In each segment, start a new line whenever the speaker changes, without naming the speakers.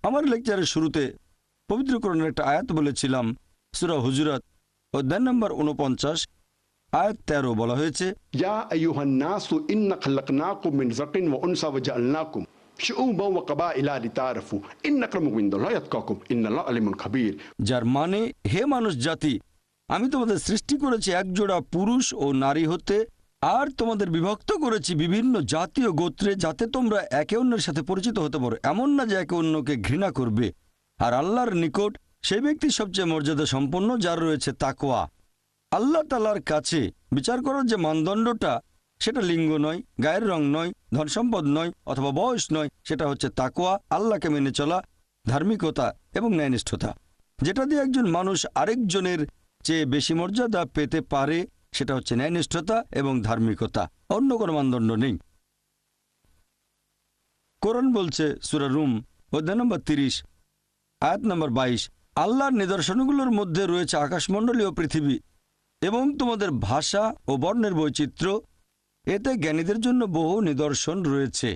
আমার লেকচারের শুরুতে পবিত্র কোরআনের একটা আয়াত বলেছিলাম, সূরা হুজুরাত অধ্যায় নম্বর 49 আয়াত 13 বলা হয়েছে,
ইয়া আইয়ুহান নাসু ইন্না খালাকনাকুম মিন যাকিন ওয়া উনসা ওয়া জাআলনাকুম শুউবান ওয়া কাবাইলা লিতাআরাফু ইন্না আক্রামাকুম ইনদাল্লাহি আতকাকুম ইন্নাল্লাহা আলিমুন খাবীর।
যার মানে, হে মানুষ জাতি, আমি তোমাদের সৃষ্টি করেছি একজোড়া পুরুষ ও নারী হতে, আর তোমাদের বিভক্ত করেছি বিভিন্ন জাতীয় গোত্রে, যাতে তোমরা একে অন্যের সাথে পরিচিত হতে পারো, এমন না যে একে অন্যকে ঘৃণা করবে। আর আল্লাহর নিকট সেই ব্যক্তি সবচেয়ে মর্যাদা সম্পন্ন যার রয়েছে তাকওয়া। আল্লাহ তাআলার কাছে বিচার করার যে মানদণ্ডটা, সেটা লিঙ্গ নয়, গায়ের রং নয়, ধন সম্পদ নয়, অথবা বয়স নয়, সেটা হচ্ছে তাকওয়া, আল্লাহকে মেনে চলা, ধার্মিকতা এবং ন্যায়নিষ্ঠতা। যেটা দিয়ে একজন মানুষ আরেকজনের চেয়ে বেশি মর্যাদা পেতে পারে, সেটা হচ্ছে ন্যায়নিষ্ঠতা এবং ধার্মিকতা, অন্য কোনো মানদণ্ড নেই। কোরআন বলছে সূরা রুম অধ্যায় নম্বর 30 আয়াত নম্বর 22, আল্লাহর নিদর্শনগুলোর মধ্যে রয়েছে আকাশমণ্ডলী ও পৃথিবী এবং তোমাদের ভাষা ও বর্ণের বৈচিত্র্য, এতে জ্ঞানীদের জন্য বহু নিদর্শন রয়েছে।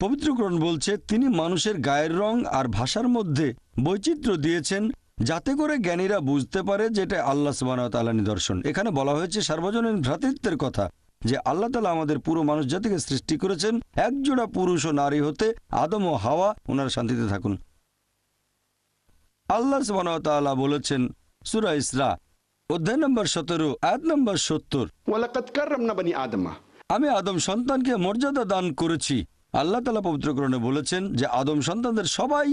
পবিত্র কোরআন বলছে তিনি মানুষের গায়ের রং আর ভাষার মধ্যে বৈচিত্র্য দিয়েছেন, যাতে করে জ্ঞানীরা বুঝতে পারে যে এটা আল্লাহ সুবহানাহু ওয়া তাআলার নিদর্শন। এখানে বলা হয়েছে সার্বজনীন ভ্রাতৃত্বের কথা, যে আল্লাহ তাআলা আমাদের পুরো মানুষ জাতিকে সৃষ্টি করেছেন একজোড়া পুরুষ ও নারী হতে, আদম ও হাওয়া, ওনারা শান্তিতে থাকুন। আল্লাহ সুবহানাহু ওয়া তাআলা বলেছেন সূরা ইসরা অধ্যায় নম্বর 17 আয়াত নম্বর 70,
ওয়ালাকাদ কাররামনা বনি আদমা,
আমি আদম সন্তানকে মর্যাদা দান করেছি। আল্লাহ তাআলা পবিত্র কোরআনে বলেছেন যে আদম সন্তানদের সবাই,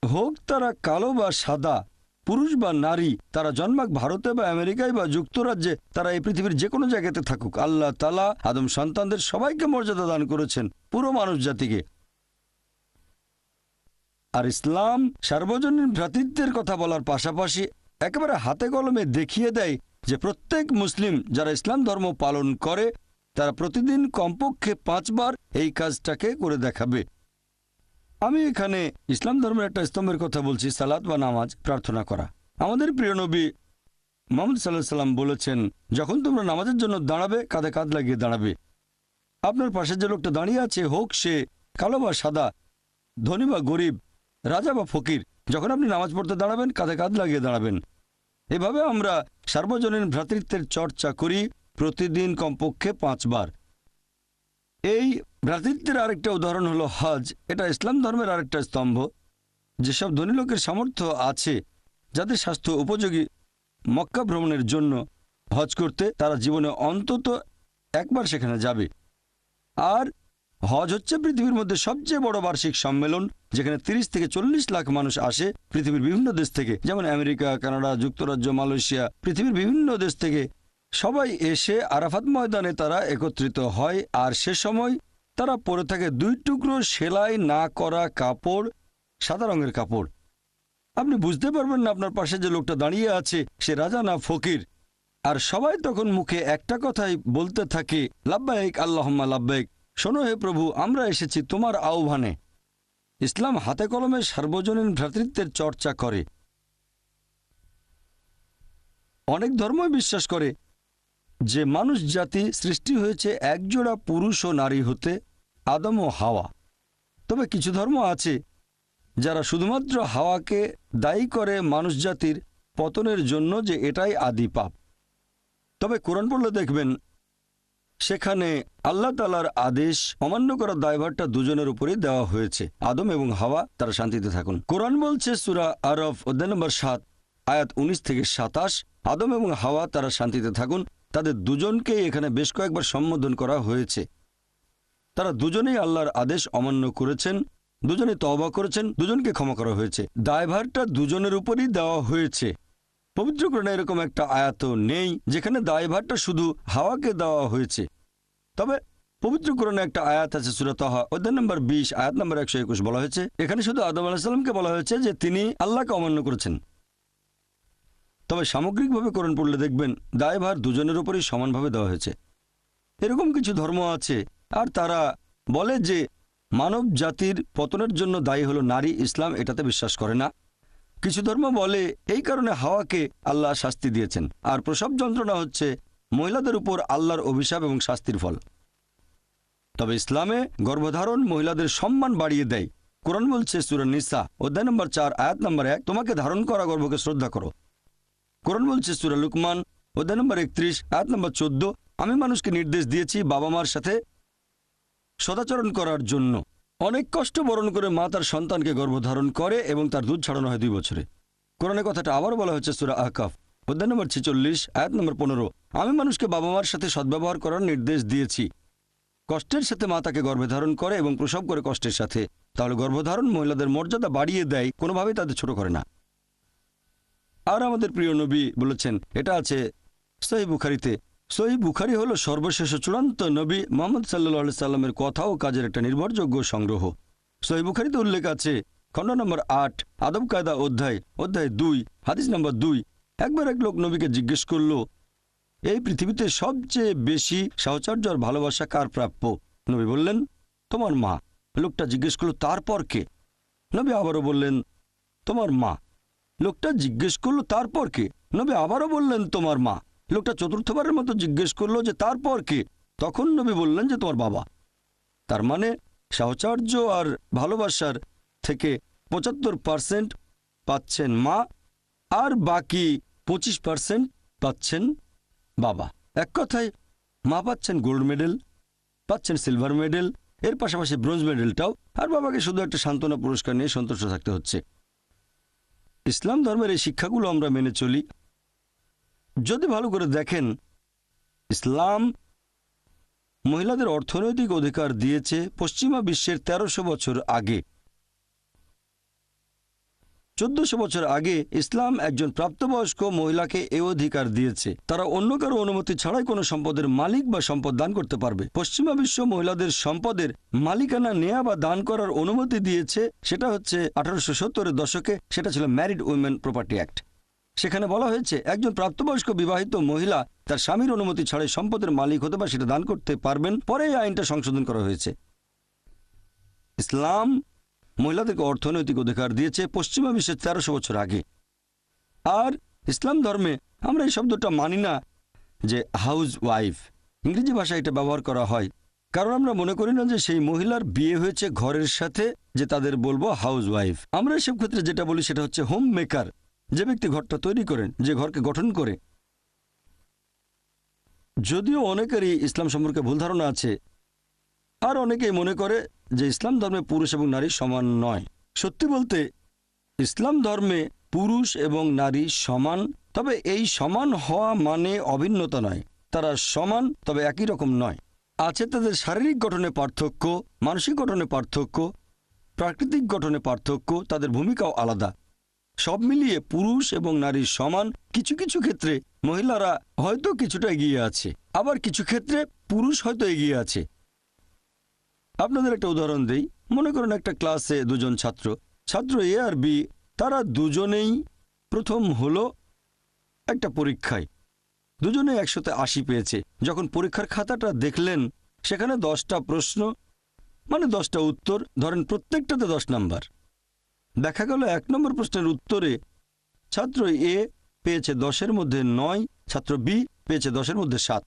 হোক তারা কালো বা সাদা, পুরুষ বা নারী, তারা জন্মাক ভারতে বা আমেরিকায় বা যুক্তরাজ্যে, তারা এই পৃথিবীর যে কোনো জায়গাতে থাকুক, আল্লাহ তাআলা আদম সন্তানদের সবাইকে মর্যাদা দান করেছেন, পুরো মানুষ জাতিকে। আর ইসলাম সার্বজনীন ভ্রাতৃত্বের কথা বলার পাশাপাশি একেবারে হাতে কলমে দেখিয়ে দেয় যে প্রত্যেক মুসলিম যারা ইসলাম ধর্ম পালন করে, তারা প্রতিদিন কমপক্ষে 5 বার এই কাজটাকে করে দেখাবে। আমি এখানে ইসলাম ধর্মের একটা স্তম্ভের কথা বলছি, সালাত বা নামাজ, প্রার্থনা করা। আমাদের প্রিয় নবী মুহাম্মদ সাল্লাল্লাহু আলাইহি সাল্লাম বলেছেন, যখন তোমরা নামাজের জন্য দাঁড়াবে, কাঁধে কাঁধ লাগিয়ে দাঁড়াবে। আপনার পাশে যে লোকটা দাঁড়িয়ে আছে, হোক সে কালো বা সাদা, ধনী বা গরিব, রাজা বা ফকির, যখন আপনি নামাজ পড়তে দাঁড়াবেন, কাঁধে কাঁধ লাগিয়ে দাঁড়াবেন। এভাবে আমরা সার্বজনীন ভ্রাতৃত্বের চর্চা করি প্রতিদিন কমপক্ষে 5 বার। এই ভ্রাতৃত্বের আরেকটা উদাহরণ হলো হজ। এটা ইসলাম ধর্মের আরেকটা স্তম্ভ। যেসব ধনী লোকের সামর্থ্য আছে, যাদের স্বাস্থ্য উপযোগী মক্কা ভ্রমণের জন্য হজ করতে, তারা জীবনে অন্তত একবার সেখানে যাবে। আর হজ হচ্ছে পৃথিবীর মধ্যে সবচেয়ে বড় বার্ষিক সম্মেলন, যেখানে 30 থেকে 40 লাখ মানুষ আসে পৃথিবীর বিভিন্ন দেশ থেকে, যেমন আমেরিকা, কানাডা, যুক্তরাজ্য, মালয়েশিয়া, পৃথিবীর বিভিন্ন দেশ থেকে সবাই এসে আরাফাত ময়দানে তারা একত্রিত হয়। আর সে সময় তারা পরে থাকে 2 টুকরো সেলাই না করা কাপড়, সাদা রঙের কাপড়। আপনি বুঝতে পারবেন না আপনার পাশে যে লোকটা দাঁড়িয়ে আছে সে রাজা না ফকির। আর সবাই তখন মুখে একটা কথাই বলতে থাকে, লাব্বাইক আল্লাহুম্মা লাব্বাইক, শোনো হে প্রভু, আমরা এসেছি তোমার আহ্বানে। ইসলাম হাতে কলমে সার্বজনীন ভ্রাতৃত্বের চর্চা করে। অনেক ধর্মই বিশ্বাস করে যে মানুষ জাতি সৃষ্টি হয়েছে একজোড়া পুরুষ ও নারী হতে, আদম ও হাওয়া। তবে কিছু ধর্ম আছে যারা শুধুমাত্র হাওয়াকে দায়ী করে মানুষ জাতির পতনের জন্য, যে এটাই আদি পাপ। তবে কোরআন পড়লে দেখবেন সেখানে আল্লাহ তাআলার আদেশ অমান্য করার দায়ভারটা দুজনের উপরেই দেওয়া হয়েছে, আদম এবং হাওয়া, তারা শান্তিতে থাকুন। কোরআন বলছে সূরা আরফ অধ্যায় নম্বর 7 আয়াত 19 থেকে 27, আদম এবং হাওয়া তারা শান্তিতে থাকুন। তাদের দুজনকেই এখানে বেশ কয়েকবার সম্বোধন করা হয়েছে। তারা দুজনেই আল্লাহর আদেশ অমান্য করেছেন, দুজনে তওবা করেছেন, দুজনকে ক্ষমা করা হয়েছে। দায়ভারটা দুজনের উপরই দেওয়া হয়েছে। পবিত্র কোরআনে এরকম একটা আয়াত নেই যেখানে দায়ভারটা শুধু হাওয়াকে দেওয়া হয়েছে। তবে পবিত্র কোরআনে একটা আয়াত আছে সূরা তাহা অধ্যায় নম্বর 20 আয়াত নম্বর 121, বলা হয়েছে এখানে শুধু আদম আলাইহিস সালামকে বলা হয়েছে যে তিনি আল্লাহকে অমান্য করেছেন। তবে সামগ্রিকভাবে কোরআন পড়লে দেখবেন দায়ভার দুজনের উপরই সমানভাবে দেওয়া হয়েছে। এরকম কিছু ধর্ম আছে আর তারা বলে যে মানব জাতির পতনের জন্য দায়ী হলো নারী। ইসলাম এটাতে বিশ্বাস করে না। কিছু ধর্ম বলে এই কারণে হাওয়াকে আল্লাহ শাস্তি দিয়েছেন। আর প্রসব যন্ত্রণা হচ্ছে মহিলাদের উপর আল্লাহর অভিশাপ এবং শাস্তির ফল। তবে ইসলামে গর্ভধারণ মহিলাদের সম্মান বাড়িয়ে দেয়। কোরআন বলছে সূরা নিসা অধ্যায় নম্বর 4 আয়াত নম্বর 1, তোমাকে ধারণ করা গর্ভকে শ্রদ্ধা করো। কোরআন বলছে সূরা লুকমান অধ্যায় নম্বর 31 আয়াত নম্বর 14, আমি মানুষকে নির্দেশ দিয়েছি বাবা মার সাথে সদাচরণ করার জন্য। অনেক কষ্ট বরণ করে মা তার সন্তানকে গর্ভধারণ করে এবং তার দুধ ছাড়ানো হয় 2 বছরে। কোরআনের কথাটা আবার বলা হচ্ছে সূরা আহকাফ অধ্যায় নম্বর 46 আয়াত নম্বর 15, আমি মানুষকে বাবা মার সাথে সদ্ব্যবহার করার নির্দেশ দিয়েছি। কষ্টের সাথে মা তাকে গর্ভে ধারণ করে এবং প্রসব করে কষ্টের সাথে। তাহলে গর্ভধারণ মহিলাদের মর্যাদা বাড়িয়ে দেয়, কোনোভাবেই তাদের ছোট করে না। আর আমাদের প্রিয় নবী বলেছেন, এটা আছে সহিহ বুখারীতে। সহিহ বুখারী হলো সর্বশেষ চূড়ান্ত নবী মুহাম্মদ সাল্লাল্লাহু আলাইহি সাল্লামের কথা ও কাজের একটা নির্ভরযোগ্য সংগ্রহ। সহিহ বুখারীতে উল্লেখ আছে খণ্ড নম্বর 8 আদব কায়দা অধ্যায় 2 হাদিস নম্বর 2, একবার এক লোক নবীকে জিজ্ঞেস করল, এই পৃথিবীতে সবচেয়ে বেশি সাহচর্য আর ভালোবাসা কার প্রাপ্য? নবী বললেন, তোমার মা। লোকটা জিজ্ঞেস করল, তারপর কে? নবী আবারও বললেন, তোমার মা। লোকটা জিজ্ঞেস করল, তারপর কে? নবী আবারও বললেন, তোমার মা। লোকটা চতুর্থবারের মতো জিজ্ঞেস করলো যে তারপর কে? তখন নবী বললেন যে তোমার বাবা। তার মানে সাহচর্য আর ভালোবাসার থেকে 75% পাচ্ছেন মা, আর বাকি 25% পাচ্ছেন বাবা। এক কথায় মা পাচ্ছেন গোল্ড মেডেল, পাচ্ছেন সিলভার মেডেল, এর পাশাপাশি ব্রোঞ্জ মেডেলটাও, আর বাবাকে শুধু একটা সান্ত্বনা পুরস্কার নিয়ে সন্তুষ্ট থাকতে হচ্ছে। ইসলাম ধর্মের এই শিক্ষাগুলো আমরা মেনে চলি। যদি ভালো করে দেখেন, ইসলাম মহিলাদের অর্থনৈতিক অধিকার দিয়েছে পশ্চিমা বিশ্বের 1300 বছর আগে। 1400 বছর আগে ইসলাম একজন প্রাপ্তবয়স্ক মহিলাকে এ অধিকার দিয়েছে, তারা অন্য কারো অনুমতি ছাড়াই কোনো সম্পদের মালিক বা সম্পদ দান করতে পারবে। পশ্চিমা বিশ্ব মহিলাদের সম্পদের মালিকানা নেয়া বা দান করার অনুমতি দিয়েছে, সেটা হচ্ছে 1870-এর দশকে, সেটা ছিল ম্যারিড উইমেন প্রপার্টি অ্যাক্ট। সেখানে বলা হয়েছে একজন প্রাপ্তবয়স্ক বিবাহিত মহিলা তার স্বামীর অনুমতি ছাড়াই সম্পদের মালিক হতে বা সেটা দান করতে পারবেন। পরে এই আইনটা সংশোধন করা হয়েছে। ইসলাম মহিলাদেরকে অর্থনৈতিক অধিকার দিয়েছে পশ্চিমা বিশ্বের 1300 বছর আগে। আর ইসলাম ধর্মে আমরা এই শব্দটা মানি না যে হাউস ওয়াইফ, ইংরেজি ভাষায় এটা ব্যবহার করা হয়, কারণ আমরা মনে করি না যে সেই মহিলার বিয়ে হয়েছে ঘরের সাথে যে তাদের বলবো হাউস ওয়াইফ। আমরা এসব ক্ষেত্রে যেটা বলি সেটা হচ্ছে হোম মেকার, যে ব্যক্তি ঘরটা তৈরি করেন, যে ঘরকে গঠন করে। যদিও অনেকেরই ইসলাম সম্পর্কে ভুল ধারণা আছে, আর অনেকেই মনে করে যে ইসলাম ধর্মে পুরুষ এবং নারী সমান নয়। সত্যি বলতে ইসলাম ধর্মে পুরুষ এবং নারী সমান, তবে এই সমান হওয়া মানে অভিন্নতা নয়। তারা সমান, তবে একই রকম নয়। আছে তাদের শারীরিক গঠনে পার্থক্য, মানসিক গঠনে পার্থক্য, প্রাকৃতিক গঠনে পার্থক্য, তাদের ভূমিকাও আলাদা। সব মিলিয়ে পুরুষ এবং নারী সমান। কিছু কিছু ক্ষেত্রে মহিলারা হয়তো কিছুটা এগিয়ে আছে, আবার কিছু ক্ষেত্রে পুরুষ হয়তো এগিয়ে আছে। আপনাদের একটা উদাহরণ দেই। মনে করেন একটা ক্লাসে দুজন ছাত্র এ আর বি, তারা দুজনেই প্রথম হলো একটা পরীক্ষায়, দুজনে 180 পেয়েছে। যখন পরীক্ষার খাতাটা দেখলেন সেখানে 10টা প্রশ্ন, মানে 10টা উত্তর, ধরেন প্রত্যেকটাতে 10 নাম্বার। দেখা গেল 1 নম্বর প্রশ্নের উত্তরে ছাত্র এ পেয়েছে 10-এর মধ্যে 9, ছাত্র বি পেয়েছে 10-এর মধ্যে 7।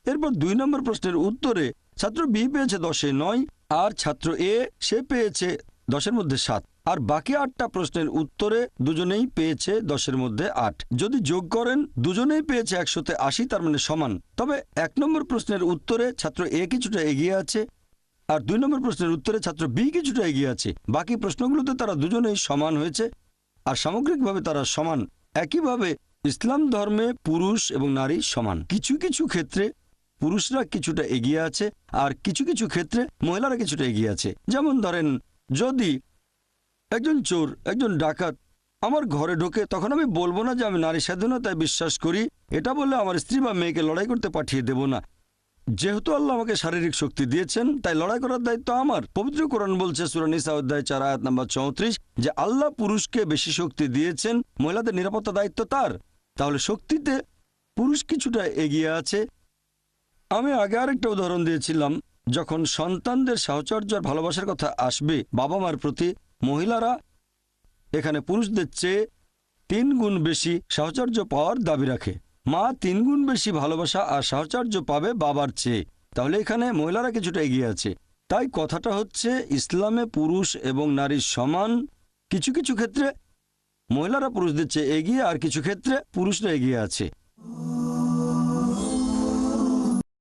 এরপর 2 নম্বর প্রশ্নের উত্তরে ছাত্র বি পেয়েছে 10-এ 9, আর ছাত্র এ সে পেয়েছে 10-এর মধ্যে 7। আর বাকি 8টা প্রশ্নের উত্তরে দুজনেই পেয়েছে 10-এর মধ্যে 8। যদি যোগ করেন দুজনেই পেয়েছে 180, তার মানে সমান। তবে 1 নম্বর প্রশ্নের উত্তরে ছাত্র এ কিছুটা এগিয়ে আছে, আর 2 নম্বর প্রশ্নের উত্তরে ছাত্র বি কিছুটা এগিয়ে আছে। বাকি প্রশ্নগুলোতে তারা দুজনেই সমান হয়েছে, আর সামগ্রিকভাবে তারা সমান। একইভাবে ইসলাম ধর্মে পুরুষ এবং নারী সমান। কিছু কিছু ক্ষেত্রে পুরুষরা কিছুটা এগিয়ে আছে, আর কিছু কিছু ক্ষেত্রে মহিলারা কিছুটা এগিয়ে আছে। যেমন ধরেন, যদি একজন চোর, একজন ডাকাত আমার ঘরে ঢোকে, তখন আমি বলবো না যে আমি নারী স্বাধীনতায় বিশ্বাস করি, এটা বললে আমার স্ত্রী বা মেয়েকে লড়াই করতে পাঠিয়ে দেব না। যেহেতু আল্লাহ আমাকে শারীরিক শক্তি দিয়েছেন, তাই লড়াই করার দায়িত্ব আমার। পবিত্র কোরআন বলছে সূরা নিসা অধ্যায় 4 আয়াত নম্বর 34 যে আল্লাহ পুরুষকে বেশি শক্তি দিয়েছেন, মহিলাদের নিরাপত্তা দায়িত্ব তার। তাহলে শক্তিতে পুরুষ কিছুটা এগিয়ে আছে। আমি আগে আরেকটা উদাহরণ দিয়েছিলাম, যখন সন্তানদের সাহচর্য আর ভালোবাসার কথা আসবে বাবা মার প্রতি, মহিলারা এখানে পুরুষদের চেয়ে 3 গুণ বেশি সাহচর্য পাওয়ার দাবি রাখে। মা 3 গুণ বেশি ভালোবাসা আর সাহচর্য পাবে বাবার চেয়ে। তাহলে এখানে মহিলারা কিছুটা এগিয়ে আছে। তাই কথাটা হচ্ছে ইসলামে পুরুষ এবং নারীর সমান। কিছু কিছু ক্ষেত্রে মহিলারা পুরুষদের চেয়ে এগিয়ে, আর কিছু ক্ষেত্রে পুরুষরা এগিয়ে আছে।